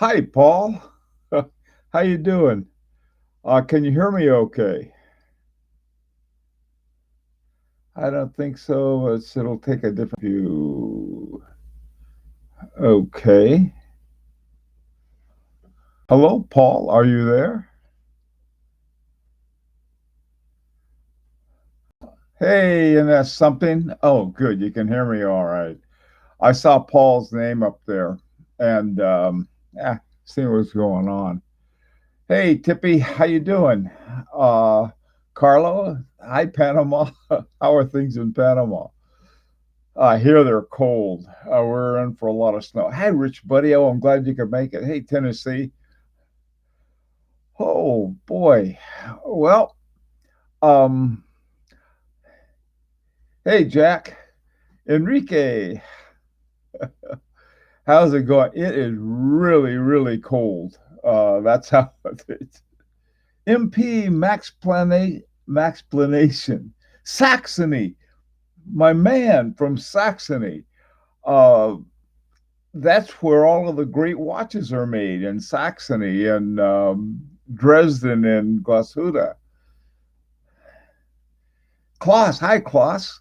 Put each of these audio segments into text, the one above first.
Hi, Paul. How you doing? Can you hear me okay? I don't think so. It'll take a different view. Okay. Hello, Paul. Are you there? Hey, and that's something. Oh, good. You can hear me all right. I saw Paul's name up there and seeing what's going on. Hey, Tippy, how you doing? Uh, Carlo, hi, Panama. How are things in Panama? Here they're cold. We're in for a lot of snow. Hey, Rich Buddy. Oh, I'm glad you could make it. Hey, Tennessee. Oh boy. Well, um, hey, Jack. Enrique. How's it going? It is really, really cold. That's how it is. MP Max Planation. Saxony. My man from Saxony. Uh, that's where all of the great watches are made in Saxony and Dresden and Glashütte. Klaus, hi Klaus.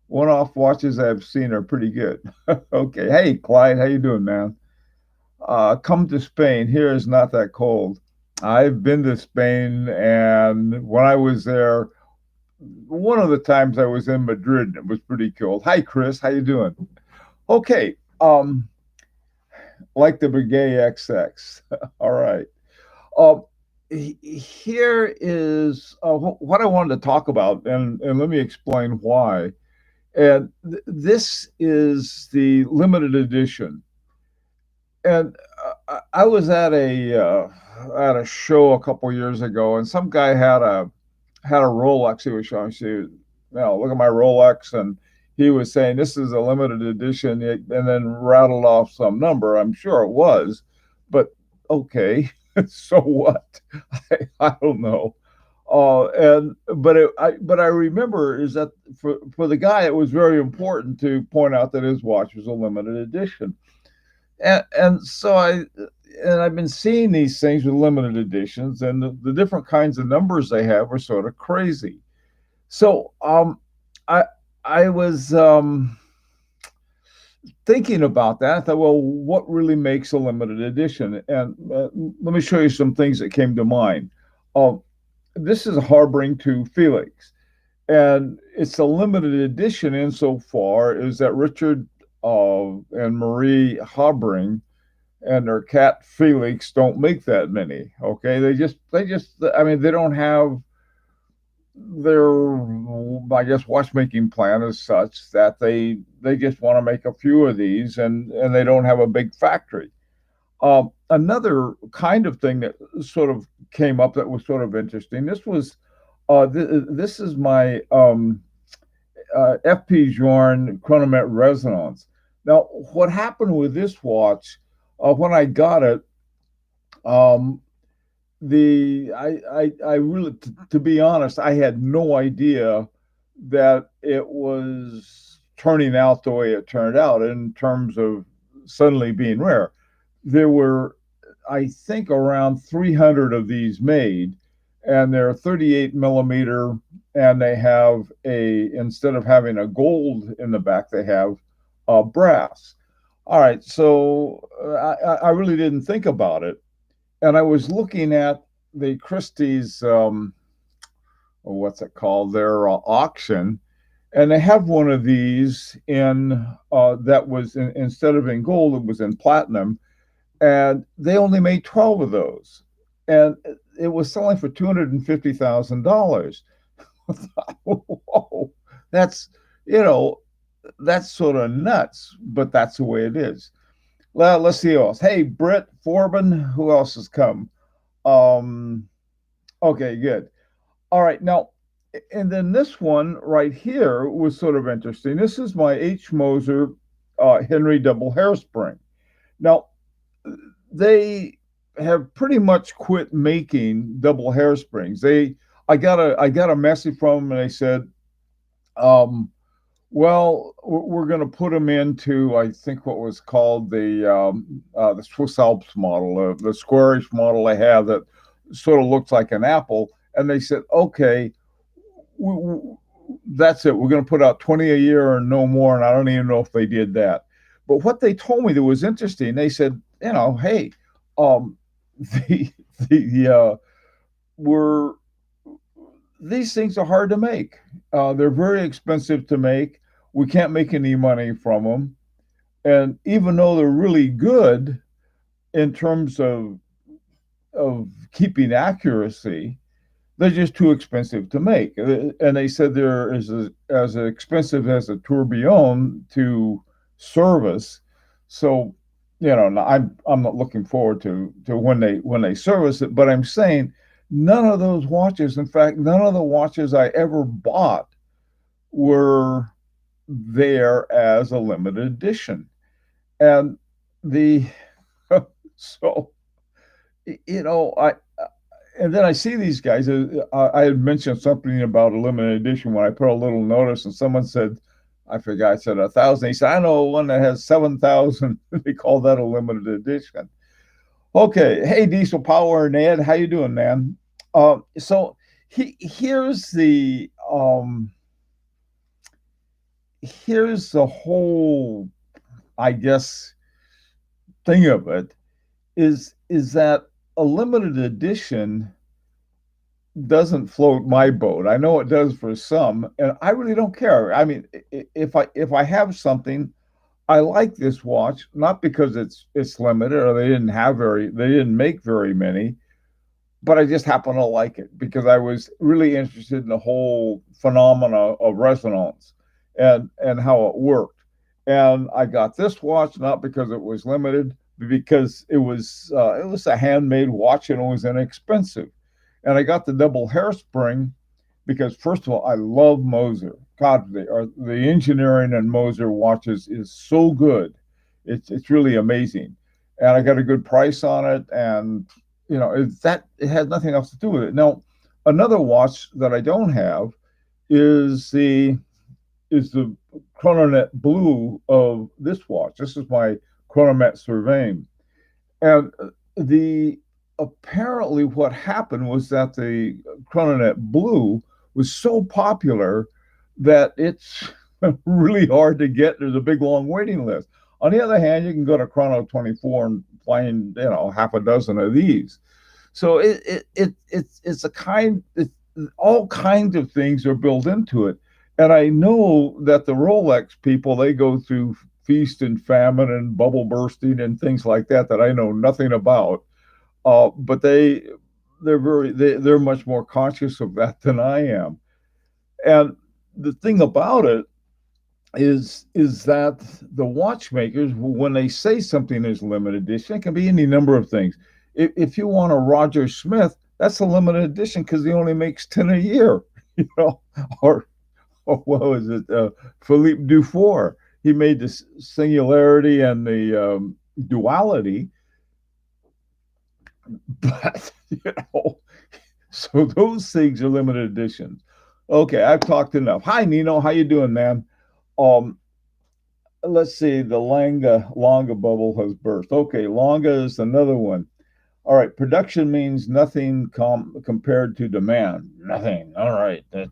One-off watches I've seen are pretty good. Okay, hey Clyde, how you doing, man? Come to Spain. Here is not that cold. I've been to Spain, and when I was there, one of the times I was in Madrid, it was pretty cold. Hi Chris, how you doing? Okay, like the Breguet XX. All right. Uh, Here is what I wanted to talk about, and let me explain why. And this is the limited edition. And I was at a show a couple years ago, and some guy had a Rolex he was showing. Look at my Rolex, and he was saying this is a limited edition, and then rattled off some number. I'm sure it was, but okay, so what? I don't know. And but I remember is that for the guy it was very important to point out that his watch was a limited edition, and so I've been seeing these things with limited editions, and the different kinds of numbers they have are sort of crazy. So I I was thinking about that. I thought, well, what really makes a limited edition? And let me show you some things that came to mind. Uh, this is harboring to Felix, and it's a limited edition insofar as that Richard and Marie Habring and their cat Felix don't make that many. Okay, I mean, they don't have their, I guess, watchmaking plan is such that they just want to make a few of these, and they don't have a big factory. Another kind of thing that sort of came up that was sort of interesting. This is my FP Journe Chronomet Resonance. Now, what happened with this watch when I got it? Um, I really, to be honest, I had no idea that it was turning out the way it turned out in terms of suddenly being rare. There were, I think, around 300 of these made, and they're 38 millimeter, and they have instead of having a gold in the back, they have brass. All right, so I really didn't think about it, and I was looking at the Christie's, what's it called, their auction, and they have one of these in that was instead of in gold, it was in platinum, and they only made 12 of those, and it was selling for $250,000. Whoa, that's you know that's sort of nuts, but that's the way it is. Well, let's see who else. Hey, Britt Forbin, who else has come? Um, okay, good. All right, now, and then this one right here was sort of interesting. This is my H. Moser Henry double hairspring. Now, they have pretty much quit making double hairsprings. I got a message from them, and they said, um, Well, we're going to put them into, I think, what was called the Swiss Alps model, the squarish model they have that sort of looks like an apple. And they said, okay, we, we, that's it. We're going to put out 20 a year or no more. And I don't even know if they did that. But what they told me that was interesting, they said, hey, um, the the we're these things are hard to make. They're very expensive to make. We can't make any money from them. And even though they're really good in terms of keeping accuracy, they're just too expensive to make. And they said they're as expensive as a tourbillon to service. So, I'm not looking forward to when they service it, but I'm saying none of those watches, in fact, none of the watches I ever bought were there as a limited edition. And the so I and then I see these guys. I had mentioned something about a limited edition when I put a little notice, and someone said, I forgot, I said 1,000. He said, I know one that has 7,000. They call that a limited edition. Okay, hey Diesel Power and Ed, how you doing, man? So here's the whole, I guess, thing of it is that a limited edition doesn't float my boat. I know it does for some, and I really don't care. I mean, if I have something, I like this watch not because it's limited or they didn't make very many, but I just happen to like it because I was really interested in the whole phenomena of resonance and how it worked. And I got this watch not because it was limited, but because it was a handmade watch and it was inexpensive. And I got the double hairspring because first of all, I love Moser. God, the engineering in Moser watches is so good. It's really amazing, and I got a good price on it. And it has nothing else to do with it. Now, another watch that I don't have is the Chrononet Blue of this watch. This is my Chronomet Cervane, and the apparently what happened was that the Chrononet Blue was so popular that it's really hard to get. There's a big long waiting list. On the other hand, you can go to Chrono 24 and find half a dozen of these. So it's a all kinds of things are built into it. And I know that the Rolex people, they go through feast and famine and bubble bursting and things like that I know nothing about. But they're much more conscious of that than I am. And the thing about it is that the watchmakers, when they say something is limited edition, it can be any number of things. If you want a Roger Smith, that's a limited edition because he only makes 10 a year, you know, or what was it? Philippe Dufour. He made the singularity and the duality, but so those things are limited editions. Okay, I've talked enough. Hi, Nino. How you doing, man? Um, let's see. The Longa bubble has burst. Okay, Longa is another one. All right, production means nothing compared to demand. Nothing. All right. I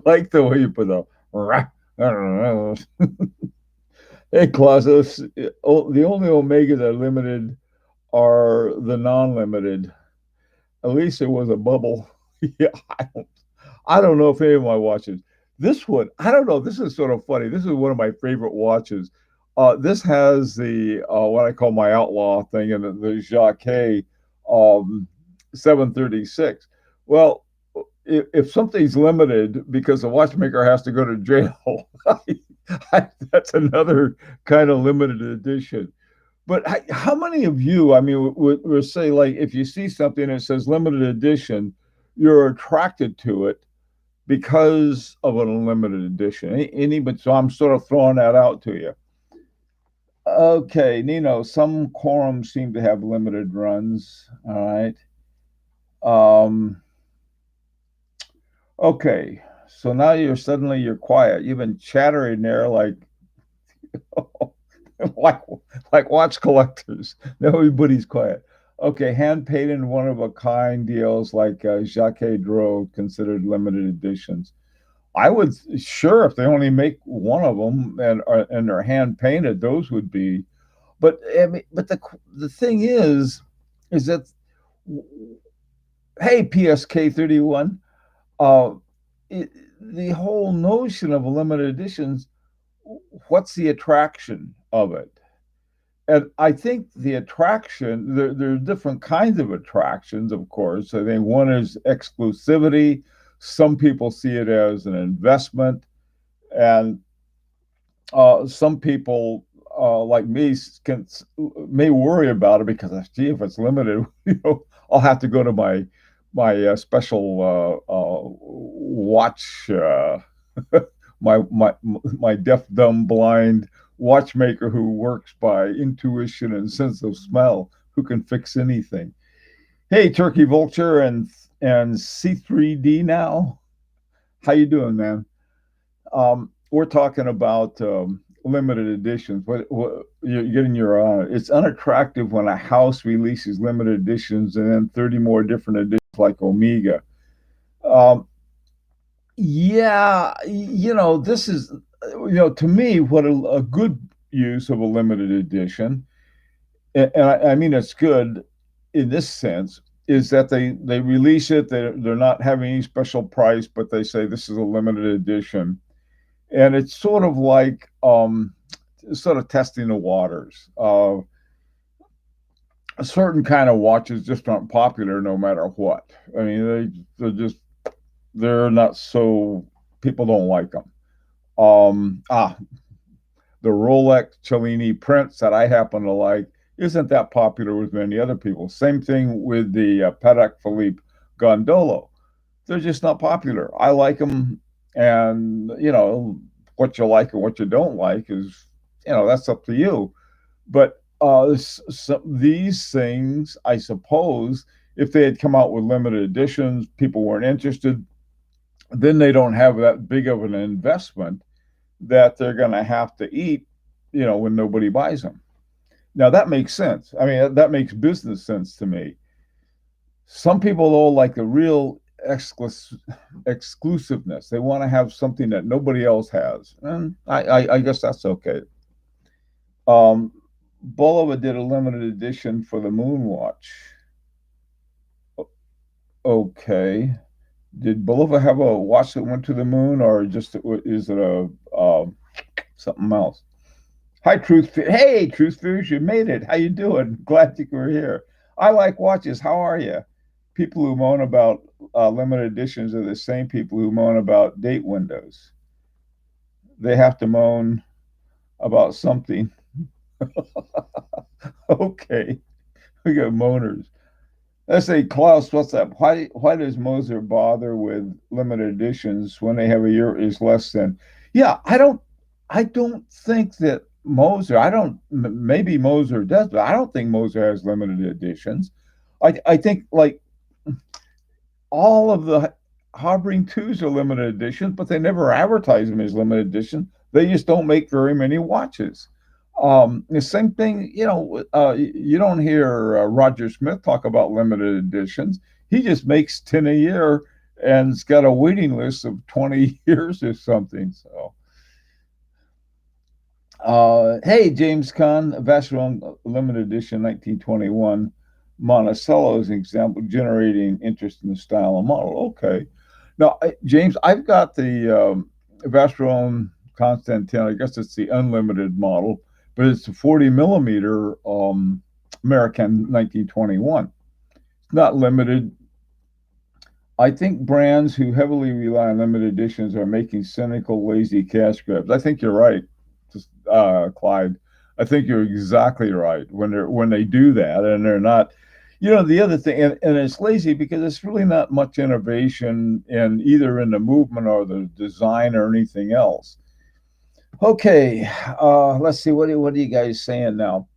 like the way you put that. I don't know. Hey, Claus, the only Omegas that are limited are the non-limited. At least it was a bubble. Yeah, I don't know if any of my watches. This one, I don't know. This is sort of funny. This is one of my favorite watches. This has the what I call my outlaw thing, and the Jacquet 736. Well, if something's limited because the watchmaker has to go to jail, that's another kind of limited edition. But how many of you, I mean, would say, like, if you see something that says limited edition, you're attracted to it because of an unlimited edition? But so I'm sort of throwing that out to you. Okay, Nino, some quorums seem to have limited runs. All right. Um, Okay, so now you're quiet. You've been chattering there like like watch collectors. Everybody's quiet. Okay, hand painted one of a kind deals like Jacques Dreux considered limited editions. I would sure if they only make one of them and they're hand painted, those would be. But I mean, but the thing is that hey PSK 31, uh, it, the whole notion of limited editions, what's the attraction of it? And I think the attraction, there are different kinds of attractions, of course. I think one is exclusivity. Some people see it as an investment, and some people like me may worry about it because, gee, if it's limited, I'll have to go to my special watch my deaf dumb blind watchmaker who works by intuition and sense of smell who can fix anything. Hey, Turkey Vulture and C3D now. How you doing, man? We're talking about limited editions. What you're getting your it's unattractive when a house releases limited editions and then 30 more different editions like Omega. Um, yeah, this is, to me, what a good use of a limited edition, and I mean it's good in this sense, is that they release it. They're not having any special price, but they say this is a limited edition, and it's sort of testing the waters. A certain kind of watches just aren't popular no matter what. I mean, they're not so people don't like them. Um, ah, the Rolex Cellini Prince that I happen to like isn't that popular with many other people. Same thing with the Patek Philippe Gondolo. They're just not popular. I like them, and what you like and what you don't like is, that's up to you. But these things, I suppose, if they had come out with limited editions, people weren't interested. Then they don't have that big of an investment that they're going to have to eat, when nobody buys them. Now that makes sense. I mean, that makes business sense to me. Some people though like a real exclusiveness. They want to have something that nobody else has, and I guess that's okay. Um, Bulova did a limited edition for the Moon Watch. Okay, did Bulova have a watch that went to the moon, or just is it a something else? Hi, Truth. Hey, Truth Fears, you made it. How you doing? Glad you were here. I like watches. How are you? People who moan about limited editions are the same people who moan about date windows. They have to moan about something. Okay, we got moaners. Let's say, Klaus, what's up? Why does Moser bother with limited editions when they have a year is less than? Yeah, I don't think that Moser. I don't. Maybe Moser does, but I don't think Moser has limited editions. I think like all of the Hovering twos are limited editions, but they never advertise them as limited edition. They just don't make very many watches. The same thing, you don't hear Roger Smith talk about limited editions. He just makes 10 a year and it's got a waiting list of 20 years or something. So, hey, James Kahn, Vacheron limited edition 1921. Monticello is an example generating interest in the style and model. Okay. Now, James, I've got the Vacheron Constantin. I guess it's the unlimited model, but it's a 40 millimeter American 1921. It's not limited. I think brands who heavily rely on limited editions are making cynical, lazy cash grabs. I think you're right, Clyde. I think you're exactly right when they do that, and they're not. The other thing, and it's lazy because it's really not much innovation in either in the movement or the design or anything else. Okay, let's see. What are you guys saying now?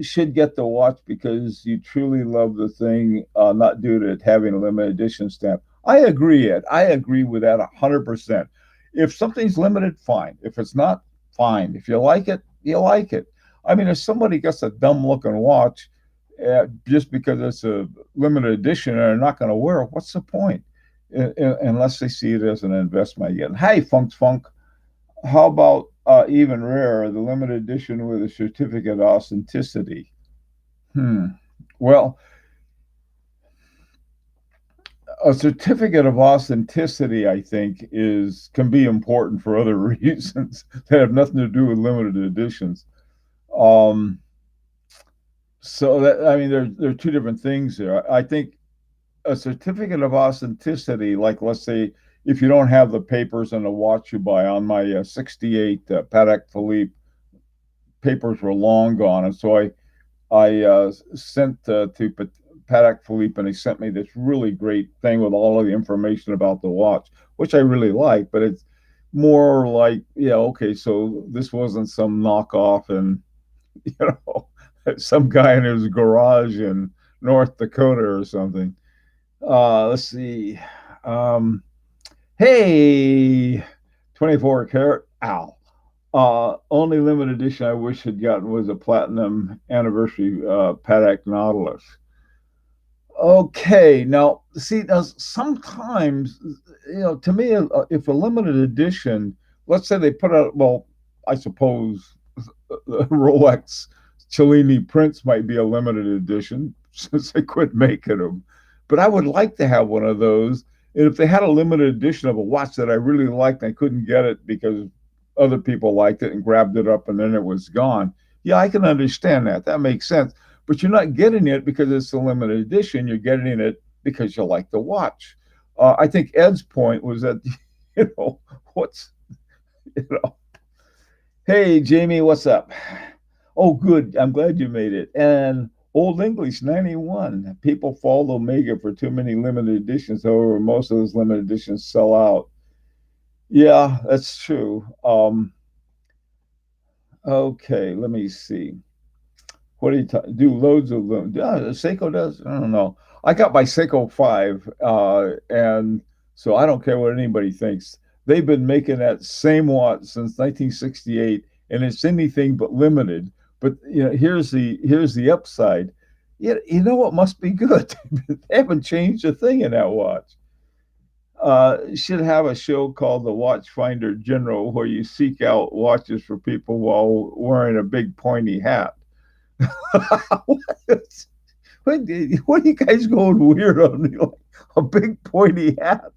Should get the watch because you truly love the thing, not due to it having a limited edition stamp. I agree, Ed. I agree with that 100%. If something's limited, fine. If it's not, fine. If you like it, you like it. I mean, if somebody gets a dumb looking watch just because it's a limited edition and they're not going to wear it, what's the point? Unless they see it as an investment again. Hey, Funk's Funk, how about even rare, the limited edition with a certificate of authenticity? Hmm. Well, a certificate of authenticity, I think, is can be important for other reasons that have nothing to do with limited editions. Um, so that I mean, there are two different things there. I think a certificate of authenticity, like let's say if you don't have the papers on the watch you buy, on my '68 Patek Philippe, papers were long gone, and so I sent to Patek Philippe, and he sent me this really great thing with all of the information about the watch, which I really like. But it's more like, yeah, okay, so this wasn't some knockoff, and you know, some guy in his garage in North Dakota or something. Let's see. Um, hey, 24 karat owl. Only limited edition I wish had gotten was a platinum anniversary Patek Nautilus. Okay, now see, now sometimes, to me, if a limited edition, let's say they put out, well, I suppose Rolex Cellini Prince might be a limited edition since they quit making them, but I would like to have one of those. And if they had a limited edition of a watch that I really liked, and I couldn't get it because other people liked it and grabbed it up and then it was gone. Yeah, I can understand that. That makes sense. But you're not getting it because it's a limited edition. You're getting it because you like the watch. I think Ed's point was that, what's, you know, hey, Jamie, what's up? Oh, good. I'm glad you made it. And Old English 91. People follow Omega for too many limited editions. However, most of those limited editions sell out. Yeah, that's true. Okay, let me see. What do you do? Loads of them. Seiko does. I don't know. I got my Seiko 5, and so I don't care what anybody thinks. They've been making that same watch since 1968, and it's anything but limited. But here's the upside. You know what must be good? They haven't changed a thing in that watch. Should have a show called the Watchfinder General, where you seek out watches for people while wearing a big pointy hat. what, what are you guys going weird on me? Like a big pointy hat,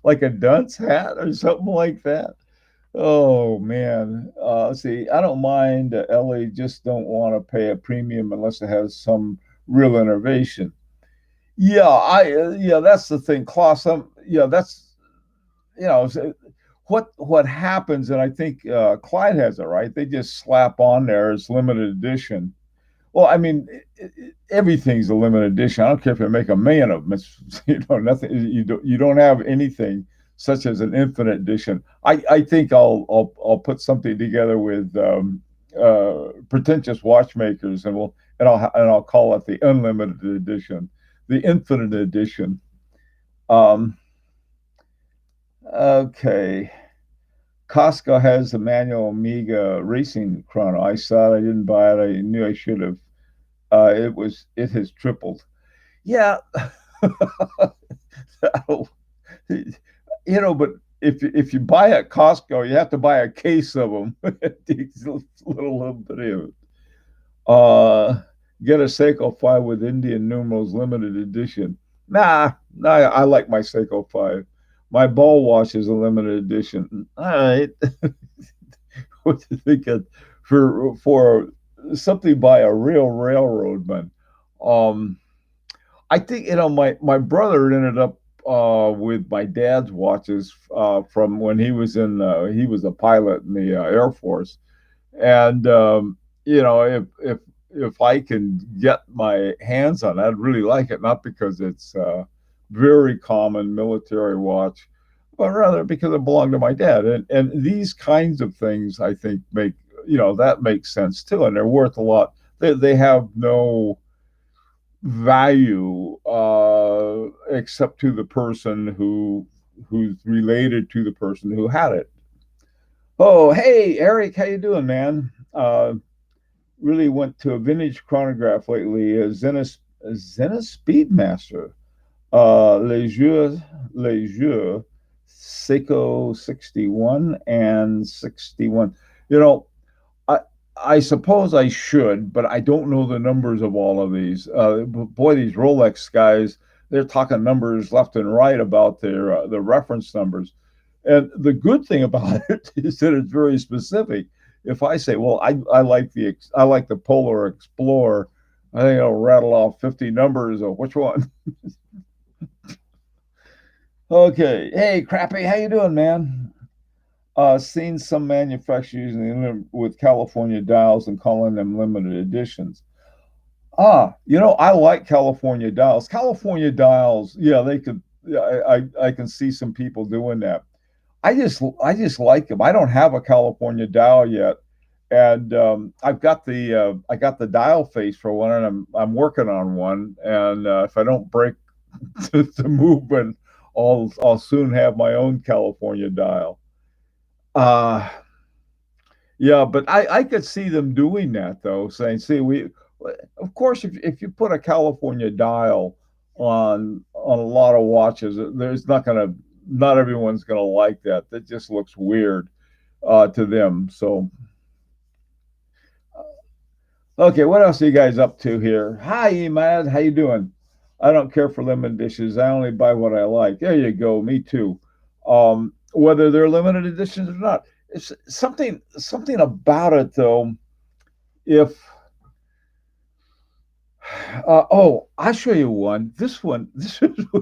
like a dunce hat or something like that. Oh man, see, I don't mind LA. Just don't want to pay a premium unless it has some real innovation. Yeah, that's the thing, Klaus. Yeah, that's you know what happens, and I think Clyde has it right. They just slap on there as limited edition. Well, I mean, everything's a limited edition. I don't care if you make a million of them. It's nothing. You don't have anything such as an infinite edition. I think I'll put something together with pretentious watchmakers, and I'll call it the unlimited edition, the infinite edition. Um, okay. Costco has the manual Omega racing chrono. I saw it. I didn't buy it. I knew I should have. It has tripled. Yeah, but if you buy at Costco, you have to buy a case of them. It's a little bit of it. Get a Seiko 5 with Indian numerals limited edition. Nah, I like my Seiko 5. My ball watch is a limited edition. All right. What do you think of for something by a real railroadman? Um, I think my brother ended up with my dad's watches from when he was a pilot in the Air Force, and if I can get my hands on it, I'd really like it. Not because it's a very common military watch, but rather because it belonged to my dad. And these kinds of things, I think, that makes sense too, and they're worth a lot. They have no value except to the person who's related to the person who had it. Oh, hey, Eric, how you doing, man? Really went to a vintage chronograph lately, a Zenith Speedmaster, Les Jeux Seiko 61 and 61. You know, I I suppose I should, but I don't know the numbers of all of these. Boy, these Rolex guys, they're talking numbers left and right about the reference numbers. And the good thing about it is that it's very specific. If I say, well, I like the Polar Explorer, I think I'll rattle off 50 numbers of which one. Okay. Hey, Crappy, how you doing, man? Seen some manufacturers using them with California dials and calling them limited editions. I like California dials. California dials, yeah, they could. Yeah, I can see some people doing that. I just like them. I don't have a California dial yet, and I got the dial face for one, and I'm working on one. And if I don't break the movement, I'll soon have my own California dial. Uh, yeah, but I could see them doing that though, saying, "See, we, of course, if you put a California dial on a lot of watches, there's not everyone's gonna like that. That just looks weird to them." So, okay, what else are you guys up to here? Hi, Emad, how you doing? I don't care for limited editions. I only buy what I like. There you go. Me too. Whether they're limited editions or not, it's something about it though. If I'll show you one. This is what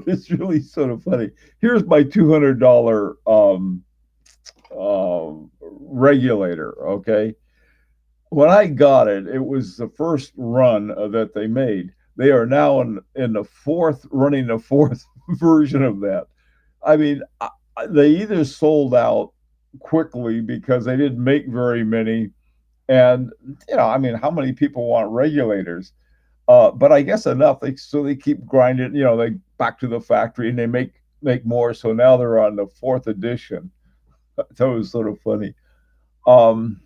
is really sort of funny. Here's my $200 regulator. Okay, when I got it, it was the first run that they made. They are now in the fourth, running the fourth version of that. I mean, they either sold out quickly because they didn't make very many, and I mean, how many people want regulators? But I guess enough. They keep grinding. They back to the factory and they make more. So now they're on the fourth edition. That was sort of funny. Um,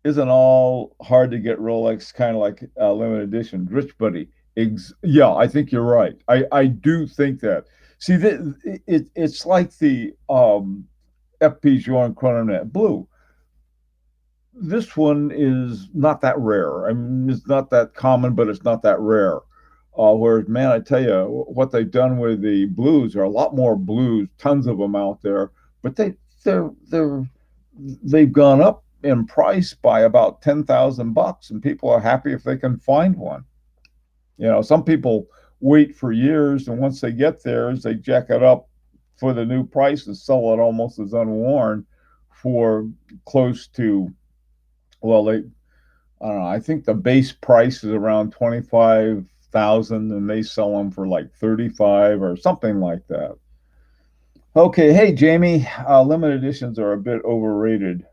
isn't all hard to get Rolex kind of like limited edition? Rich Buddy. Yeah, I think you're right. I do think that. See, it's like the FP Journe Chrononet Blue. This one is not that rare. I mean, it's not that common, but it's not that rare. Whereas, man, I tell you, what they've done with the blues are a lot more blues, tons of them out there, but they've gone up in price by about $10,000, and people are happy if they can find one. Some people wait for years, and once they get theirs, they jack it up for the new price and sell it almost as unworn for close to, well, I don't know. I think the base price is around 25,000, and they sell them for like 35 or something like that. Okay, hey Jamie, limited editions are a bit overrated.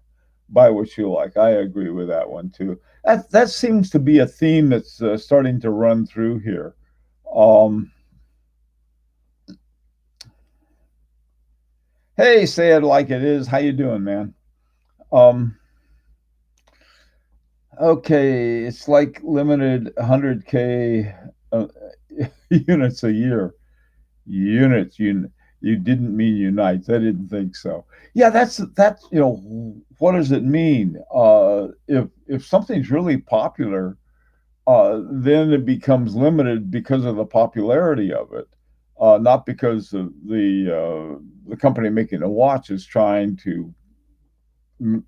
Buy what you like. I agree with that one too. That seems to be a theme that's starting to run through here. Um, hey, say it like it is. How you doing, man? Um, okay, it's like limited 100K units a year. Units, you didn't mean unites. I didn't think so. Yeah, that's what does it mean? If something's really popular, then it becomes limited because of the popularity of it, not because of the company making the watch is trying to,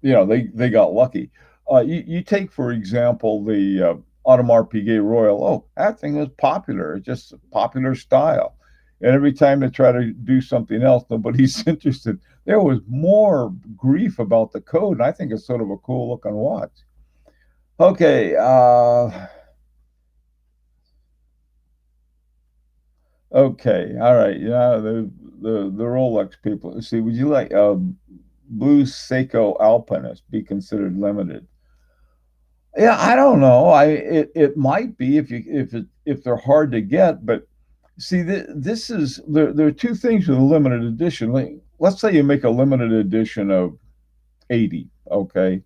they got lucky. You take for example the Audemars Piguet Royal. Oh, that thing was popular. It's just a popular style. And every time they try to do something else, nobody's interested. There was more grief about the code, and I think it's sort of a cool looking watch. Okay, okay, all right. The Rolex people. See, would you like Blue Seiko Alpinist be considered limited? Yeah, I don't know. It might be if they're hard to get, but see, this is there are two things with a limited edition. Like, let's say you make a limited edition of 80, okay,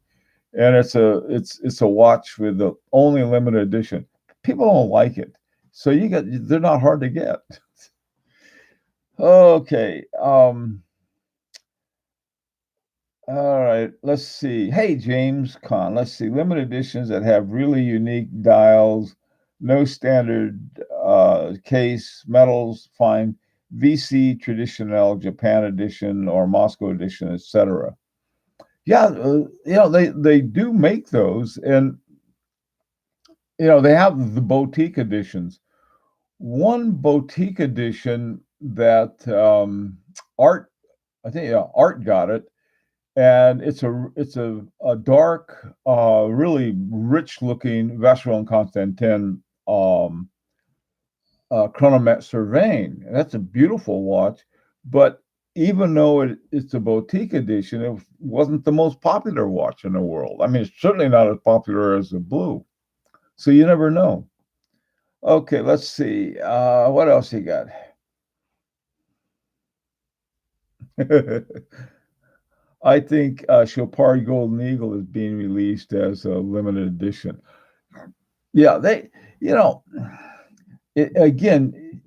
and it's a watch with the only limited edition. People don't like it, so they're not hard to get. Okay, all right, let's see. Hey, James Conn. Let's see. Limited editions that have really unique dials, no standard case, metals, fine, VC traditional, Japan edition, or Moscow edition, etc. Yeah, they do make those, and they have the boutique editions. One boutique edition that Art, I think, yeah, Art got it, and it's a dark, really rich looking Vacheron Constantin um, chronomet Cervane. And that's a beautiful watch, but even though it's a boutique edition, it wasn't the most popular watch in the world. I mean, it's certainly not as popular as the blue. So you never know. Okay, let's see. What else you got? I think Chopard Golden Eagle is being released as a limited edition. Yeah, you know, again,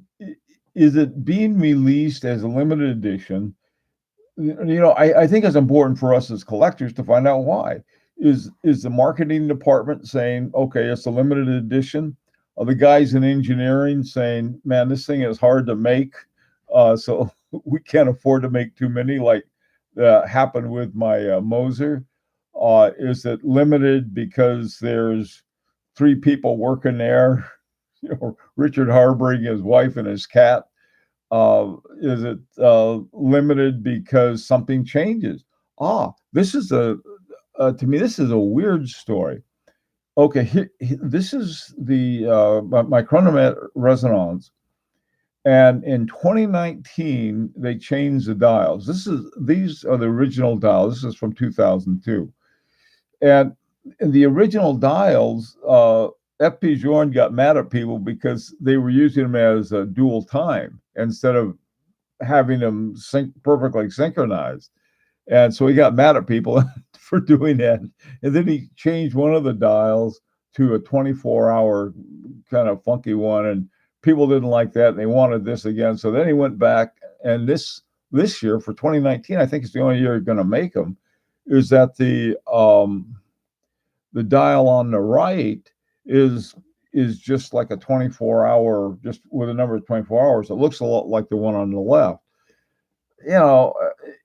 is it being released as a limited edition? I think it's important for us as collectors to find out why. Is the marketing department saying, okay, it's a limited edition? Are the guys in engineering saying, man, this thing is hard to make, so we can't afford to make too many, like happened with my Moser? Is it limited because there's three people working there? Richard harboring his wife and his cat. Is it limited because something changes? This is to me, this is a weird story. Okay, this is the my chronomet resonance, and in 2019 they changed the dials. These are the original dials. This is from 2002, and in the original dials, FP Journe got mad at people because they were using them as a dual time instead of having them perfectly synchronized. And so he got mad at people for doing that. And then he changed one of the dials to a 24-hour kind of funky one. And people didn't like that. And they wanted this again. So then he went back. And this year for 2019, I think it's the only year you're going to make them, is that the dial on the right is is just like a 24-hour, just with a number of 24 hours. It looks a lot like the one on the left. you know,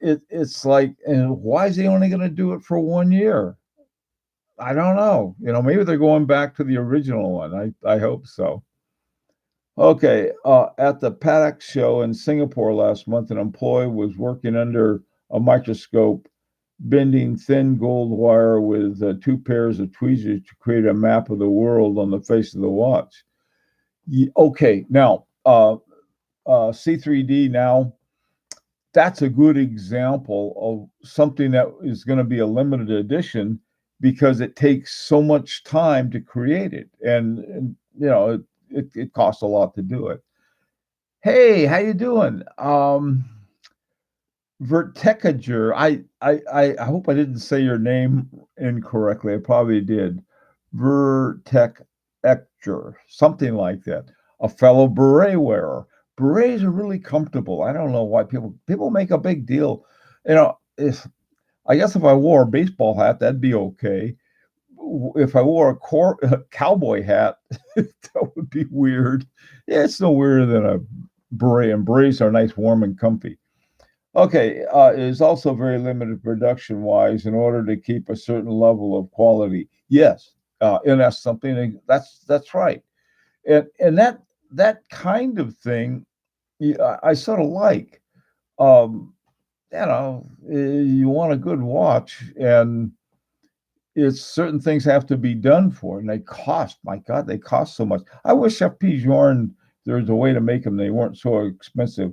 it's like, and why is he only going to do it for 1 year? I don't know. Maybe they're going back to the original one. I hope so. Okay, at the Paddock show in Singapore last month, an employee was working under a microscope, bending thin gold wire with two pairs of tweezers to create a map of the world on the face of the watch. Okay, now C3D now that's a good example of something that is going to be a limited edition because it takes so much time to create it, and it costs a lot to do it. Hey, how you doing? Vertecager. I hope I didn't say your name incorrectly. I probably did. Vertecager, something like that. A fellow beret wearer. Berets are really comfortable. I don't know why people make a big deal. If I guess if I wore a baseball hat, that'd be okay. If I wore a cowboy hat, that would be weird. Yeah, it's no weirder than a beret, and berets are nice, warm, and comfy. Okay, it is also very limited production wise in order to keep a certain level of quality. Yes, and that's something that's right, and that kind of thing, I sort of like. Um, you want a good watch, and it's certain things have to be done for, and they cost. My God, they cost so much. I wish FP Journe there was a way to make them. They weren't so expensive.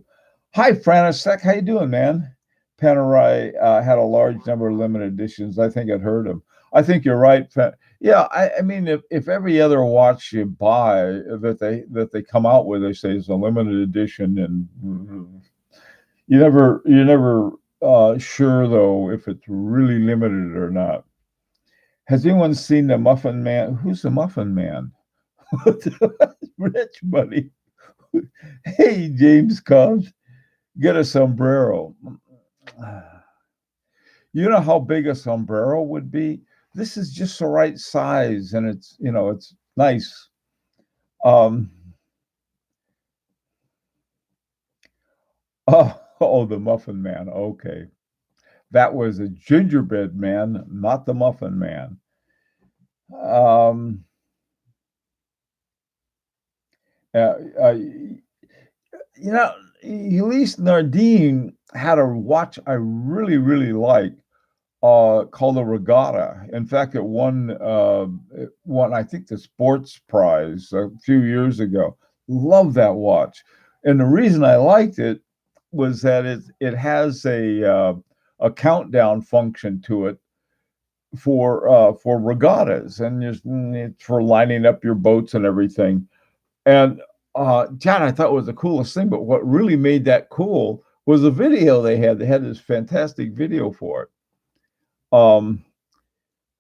Hi, Franisek. How you doing, man? Panerai had a large number of limited editions. I think I'd heard them. I think you're right. Yeah, I mean, if every other watch you buy that they come out with, they say is a limited edition, and you're never sure though if it's really limited or not. Has anyone seen the Muffin Man? Who's the Muffin Man? Rich buddy. Hey, James Cubs, get a sombrero. You know how big a sombrero would be? This is just the right size, and it's nice. Um, oh, the Muffin Man. Okay, that was a gingerbread man, not the Muffin Man. Um, uh, uh, you know, Elise Nardine had a watch I really, really like called the Regatta. In fact, it won I think the sports prize a few years ago. Love that watch, and the reason I liked it was that it has a countdown function to it for regattas, and it's for lining up your boats and everything. And John, I thought was the coolest thing. But what really made that cool was the video they had. They had this fantastic video for it.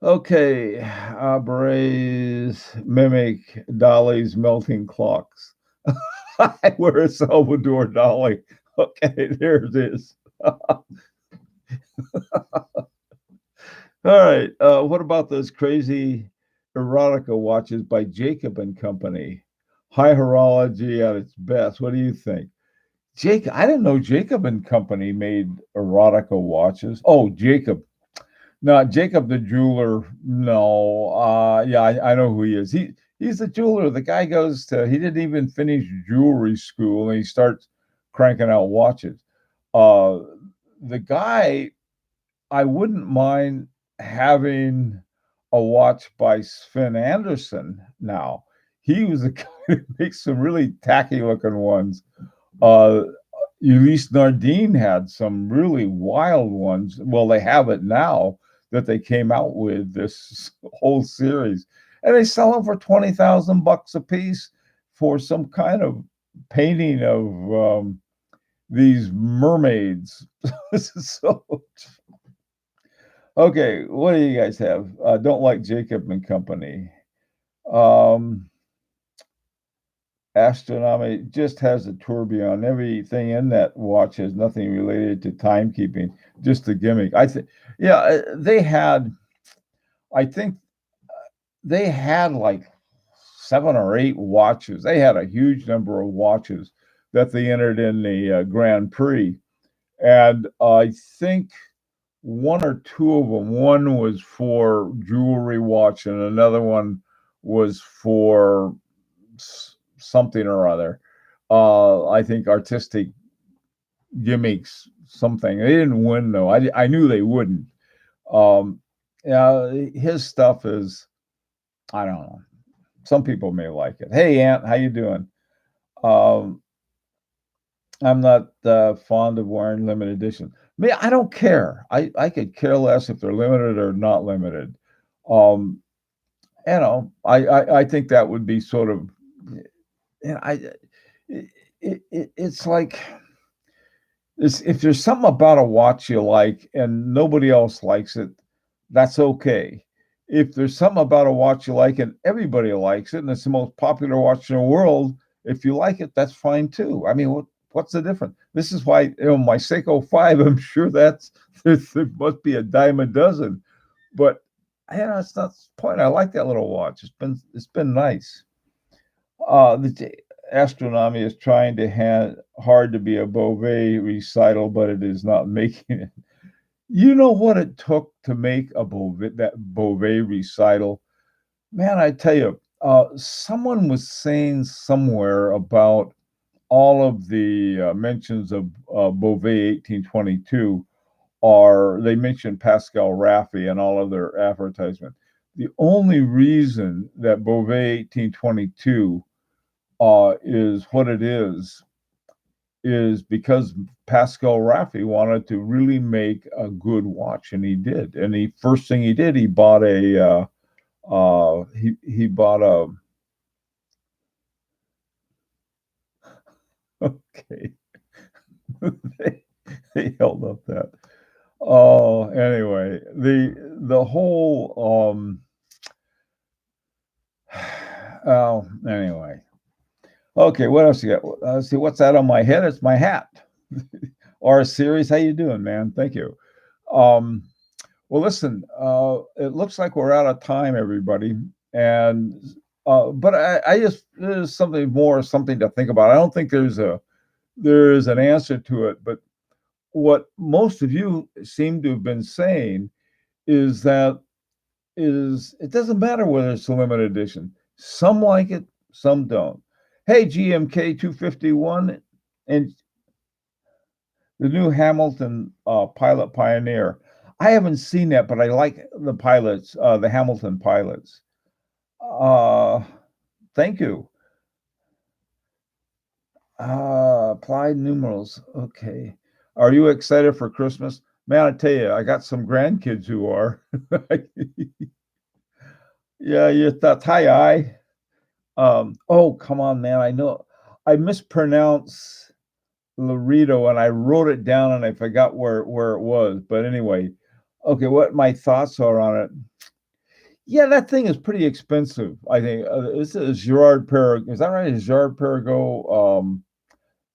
Okay, berets mimic Dali's melting clocks. I wear a Salvador Dali. Okay, there it is. All right. What about those crazy erotica watches by Jacob and Company? High horology at its best. What do you think? Jacob, I didn't know Jacob and Company made erotica watches. Oh, Jacob. No, Jacob the jeweler. No, yeah, I know who he is. He's the jeweler. The guy he didn't even finish jewelry school, and he starts cranking out watches. Uh, the guy, I wouldn't mind having a watch by Sven Anderson now. He was the guy that makes some really tacky looking ones. Uh, Elise Nardine had some really wild ones. Well, they have it now that they came out with this whole series, and they sell them for $20,000 a piece for some kind of painting of these mermaids. So, okay, what do you guys have? Don't like Jacob and Company. Um, Astronomy just has a tourbillon. Everything in that watch has nothing related to timekeeping, just a gimmick. I think, yeah, I think they had like 7 or 8 watches. They had a huge number of watches that they entered in the Grand Prix. And I think one or two of them, one was for jewelry watch, and another one was for something or other. I think artistic gimmicks, something. They didn't win though. I knew they wouldn't. Um, yeah, his stuff is, I don't know. Some people may like it. Hey, Aunt, how you doing? Um, I'm not fond of wearing limited edition. Me, I don't care. I could care less if they're limited or not limited. Um, I think that would be sort of, I it's like if there's something about a watch you like and nobody else likes it, that's okay. If there's something about a watch you like and everybody likes it, and it's the most popular watch in the world, if you like it, that's fine too. I mean, what's the difference? This is why my Seiko 5. I'm sure there must be a dime a dozen, but it's not the point. I like that little watch. It's been nice. The astronomy is trying hard to be a Beauvais recital, but it is not making it. You know what it took to make that Beauvais recital? Man, I tell you, someone was saying somewhere about all of the mentions of Beauvais 1822 they mentioned Pascal Raffi and all of their advertisement. The only reason that Beauvais 1822 is what it is is because Pascal Raffi wanted to really make a good watch, and he did. And the first thing he did, he bought he bought a okay. they, they held up that. Oh, anyway, the whole oh, anyway. Okay, what else you got? Let's see, what's that on my head? It's my hat. Or Series, how you doing, man? Thank you. Um, well, listen, it looks like we're out of time, everybody, and but I just there's something more, something to think about. I don't think there's an answer to it, but what most of you seem to have been saying is that is it doesn't matter whether it's a limited edition. Some like it, some don't. Hey, GMK 251 and the new Hamilton Pilot Pioneer. I haven't seen that, but I like the pilots, the Hamilton pilots. Uh, Thank you. Applied numerals. Okay. Are you excited for Christmas? Man, I tell you, I got some grandkids who are. Yeah, you thought hi. Oh, come on, man. I know I mispronounce Laredo and I wrote it down and I forgot where it was. But anyway, okay, what my thoughts are on it. Yeah, that thing is pretty expensive. I think this is Gerard Perregaux. Is that right? Is Gerard Perregaux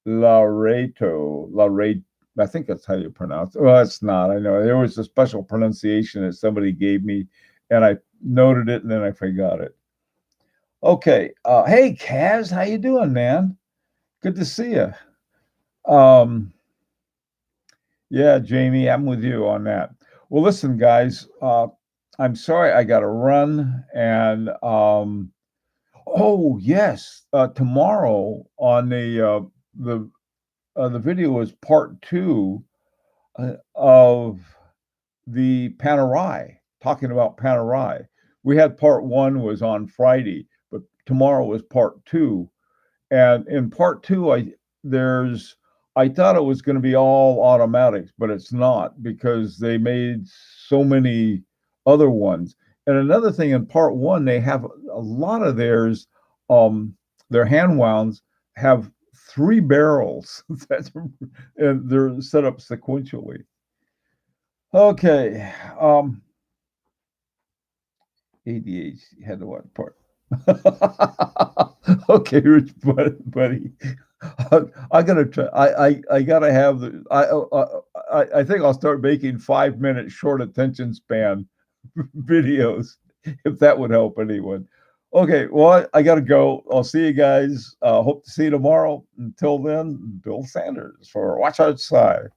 Laredo? I think that's how you pronounce it. Well, it's not. I know there was a special pronunciation that somebody gave me, and I noted it and then I forgot it. Okay. Hey, Kaz, how you doing, man? Good to see you. Um, yeah, Jamie, I'm with you on that. Well, listen, guys, I'm sorry I got to run, and oh yes, tomorrow on the video is part two of the Panerai, talking about Panerai. We had part one was on Friday, but tomorrow was part two. And in part two, I thought it was going to be all automatics, but it's not because they made so many other ones. And another thing in part one, they have a lot of their hand wounds have three barrels and they're set up sequentially. Okay. ADHD had the what part? Okay, Rich, buddy. I gotta try. I gotta have the. I think I'll start making 5 minute short attention span videos if that would help anyone. Okay, well I gotta go. I'll see you guys. Hope to see you tomorrow. Until then, Bill Sanders for Watch Outside.